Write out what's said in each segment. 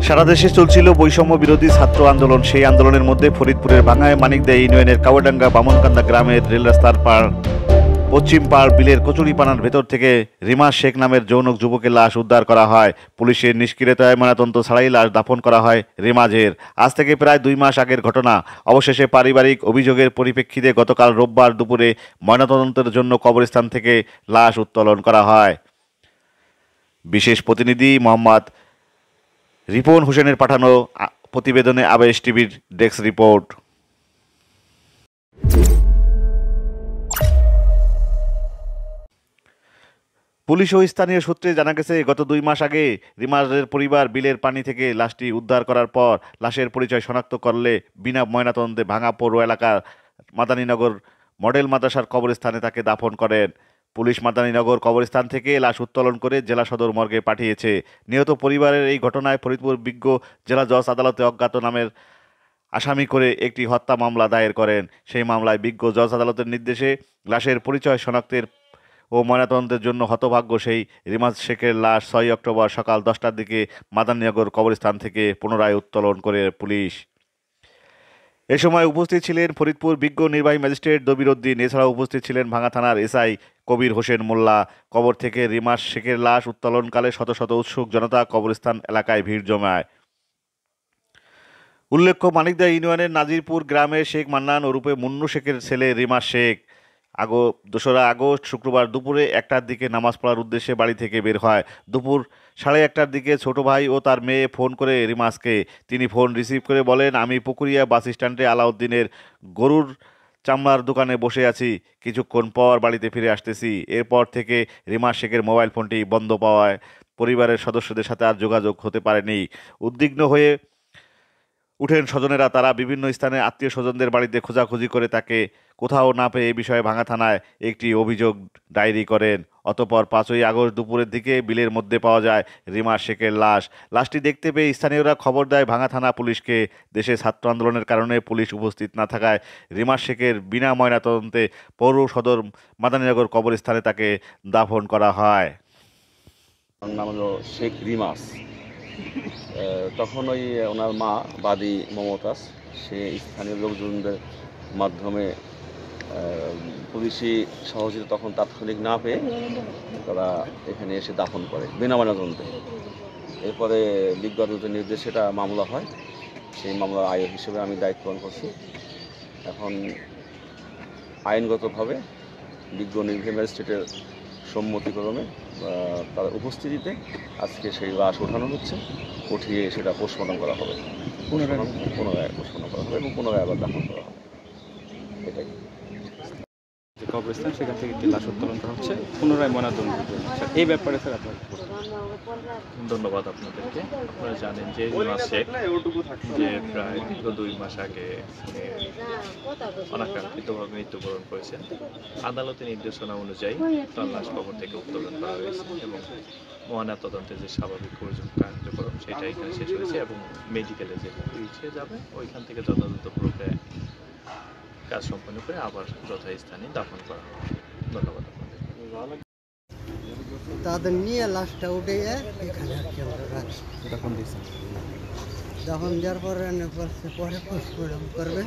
সারা দেশে চলছিল বৈষম্য বিরোধী ছাত্র আন্দোলন। সেই আন্দোলনের মধ্যে ফরিদপুরের ভাঙ্গায় মানিকদা ইউনিয়নের কাওয়াডাঙ্গা বামনকান্দা গ্রামের রেল রাস্তার পশ্চিম পাড় বিলের কচুরিপানার ভেতর থেকে রিমা শেখ নামের যৌন যুবকের লাশ উদ্ধার করা হয়। পুলিশের নিষ্ক্রিয়তায় ময়নাতদন্ত ছাড়াই লাশ দাফন করা হয় রিমাজের। আজ থেকে প্রায় 2 মাস আগের ঘটনা। অবশেষে পারিবারিক অভিযোগের পরিপ্রেক্ষিতে গতকাল রোববার দুপুরে ময়নাতদন্তের জন্য কবরস্থান থেকে লাশ উত্তোলন করা হয়। বিশেষ প্রতিনিধি মোহাম্মদ রিপন হোসেনের পাঠানো প্রতিবেদনে আবেশ টিভির ডেস্ক রিপোর্ট। পুলিশ ও স্থানীয় সূত্রে জানা গেছে, গত 2 মাস আগে রিমাজের পরিবার বিলের পানি থেকে লাশটি উদ্ধার করার পর লাশের পরিচয় শনাক্ত করলে বিনা ময়নাতদন্তে ভাঙা পৌর এলাকার মাদানীনগর মডেল মাদ্রাসার কবরস্থানে তাকে দাফন করেন। পুলিশ মাদানীনগর কবরস্থান থেকে লাশ উত্তোলন করে জেলা সদর মর্গে পাঠিয়েছে। নিহত পরিবারের এই ঘটনায় ফরিদপুর বিজ্ঞ জেলা জজ আদালতে অজ্ঞাত নামের আসামি করে একটি হত্যা মামলা দায়ের করেন। সেই মামলায় বিজ্ঞ জজ আদালতের নির্দেশে লাশের পরিচয় শনাক্তের ও ময়নাতদন্তের জন্য হতভাগ্য সেই রিমাজ শেখের লাশ 6 অক্টোবর সকাল 10টার দিকে মাদানীনগর কবরস্থান থেকে পুনরায় উত্তোলন করে পুলিশ। এ সময় উপস্থিত ছিলেন ফরিদপুর বিজ্ঞ নির্বাহী ম্যাজিস্ট্রেট দবির উদ্দিন। এছাড়াও উপস্থিত ছিলেন ভাঙ্গা থানার এসআই কবির হোসেন মোল্লা। কবর থেকে রিমাজ শেখের লাশ উত্তোলনকালে শত শত উৎসুক জনতা কবরস্থান এলাকায় ভিড় জমায়। উল্লেখ্য, মানিকদা ইউনিয়নের নাজিরপুর গ্রামের শেখ মান্নান ওরূপে মুন্নু শেখের ছেলে রিমাজ শেখ 2রা আগস্ট শুক্রবার দুপুরে 1টার দিকে নামাজ পড়ার উদ্দেশ্যে বাড়ি থেকে বের হয়। দুপুর 1:30টার দিকে ছোট ভাই ও তার মেয়ে ফোন করে রিমাজকে। তিনি ফোন রিসিভ করে বলেন, আমি পুকুরিয়া বাস স্ট্যান্ডে আলাউদ্দিনের গরুর চামড়ার দোকানে বসে আছি, কিছুক্ষণ পর বাড়িতে ফিরে আসতেছি। এরপর থেকে রিমাজ শেখের মোবাইল ফোনটি বন্ধ পাওয়ায় পরিবারের সদস্যদের সাথে আর যোগাযোগ হতে পারেনি। উদ্বিগ্ন হয়ে উঠেন স্বজনেরা। তারা বিভিন্ন স্থানে আত্মীয় স্বজনদের বাড়িতে খোঁজাখুঁজি করে তাকে কোথাও না পেয়ে এই বিষয়ে ভাঙ্গা থানায় একটি অভিযোগ ডায়েরি করেন। অতঃপর 5ই আগস্ট দুপুরের দিকে বিলের মধ্যে পাওয়া যায় রিমা শেখের লাশ। লাশটি দেখতে পেয়ে স্থানীয়রা খবর দেয় ভাঙ্গা থানা পুলিশকে। দেশে ছাত্র আন্দোলনের কারণে পুলিশ উপস্থিত না থাকায় রিমা শেখের বিনা ময়নাতদন্তে পৌর সদর মাদানীনগর কবরস্থানে তাকে দাফন করা হয়। নাম হলো শেখ রিমাস। তখন ওনার মা বাদী মমতাজ, সে স্থানীয় লোকজনদের মাধ্যমে পুলিশি সহযোগিতা তখন তাৎক্ষণিক না পেয়ে তারা এখানে এসে দাফন করে বিনা ময়নাতদন্তে। এরপরে বিজ্ঞ আদালতের নির্দেশে এটা মামলা হয়। সেই মামলার আয় হিসেবে আমি দায়িত্ব পালন করছি। এখন আইনগতভাবে বিজ্ঞ নির্বাহী ম্যাজিস্ট্রেটের সম্মতিক্রমে তার উপস্থিতিতে আজকে সেই লাশ ওঠানো হচ্ছে। উঠিয়ে সেটা পোস্টমর্টম করা হবে, পুনরায় পোস্টমর্টম করা হবে এবং পুনরায় আবার দাফন করা হবে। এটাই কবরস্থান, সেখান থেকে একটি লাশ উত্তোলন করা হচ্ছে, পুনরায় ময়নাতদন্ত। এই ব্যাপারে স্যার আপনার ধন্যবাদ আপনাদেরকে। আপনারা জানেন যে রিমাজ শেখ যে প্রায় 2 মাস আগে অনাকাঙ্ক্ষিতভাবে মৃত্যুবরণ করেছেন। আদালতের নির্দেশনা অনুযায়ী তার লাশ কবর থেকে উত্তোলন করা হয়েছে এবং ময়নাতদন্তের যে স্বাভাবিক কার্যক্রম সেটা এখানে শেষ হয়েছে এবং মেডিকেলে যে পিছিয়ে যাবে ওইখান থেকে যথাযথ প্রক্রিয়ায় কাজ সম্পন্ন করে আবার যথাস্থানে দাফন করা হবে। ধন্যবাদ আপনাদের। তাদের নিয়ে লাশটা উঠে এখানে দাফন দেওয়ার পরে পরে পোস্টমর্টম করবে।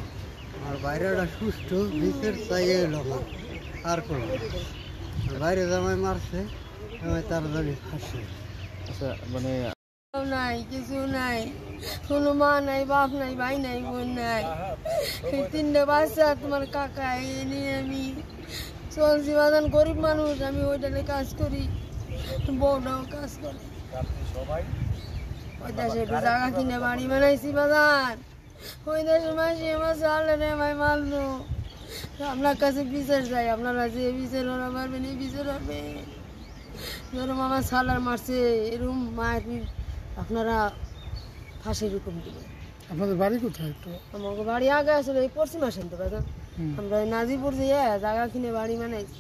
আর বাইরেটা সুস্থ ভিতর চাই এলো আর করবে। বাইরে জামাই মারছে, তার জন্য ফাঁসছে। আচ্ছা, মানে নাই, কিছু নাই, কোনো মা নাই, বাপ নাই, ভাই নাই, বোন নাই। এই 3টে বাচ্চা তোমার কাকা, এই নিয়ে আমি চলছি। বাজান গরিব মানুষ, আমি ওইটাতে কাজ করি, বউটাও কাজ করে। ওই দেশে একটু জায়গা কিনে বাড়ি বানাইছি বাজান। ওই দেশে মাসি আমার চালে রে ভাই মারলো। আপনার কাছে বিচার চাই, আপনারা যে বিচার ওরা পারবেন এই বিচার হবে। যেরকম আমার সালার মারছে এরকম মায়ের আপনারা ফাঁসির হুকুম দিবেন। আপনাদের বাড়ি কোথায়? একটু আমাকে বাড়ি আগে আসলে এই পশ্চিম আসেন তো বাজান। আমরা নাজিপুর দিয়ে জায়গা কিনে বাড়ি বানাইছি।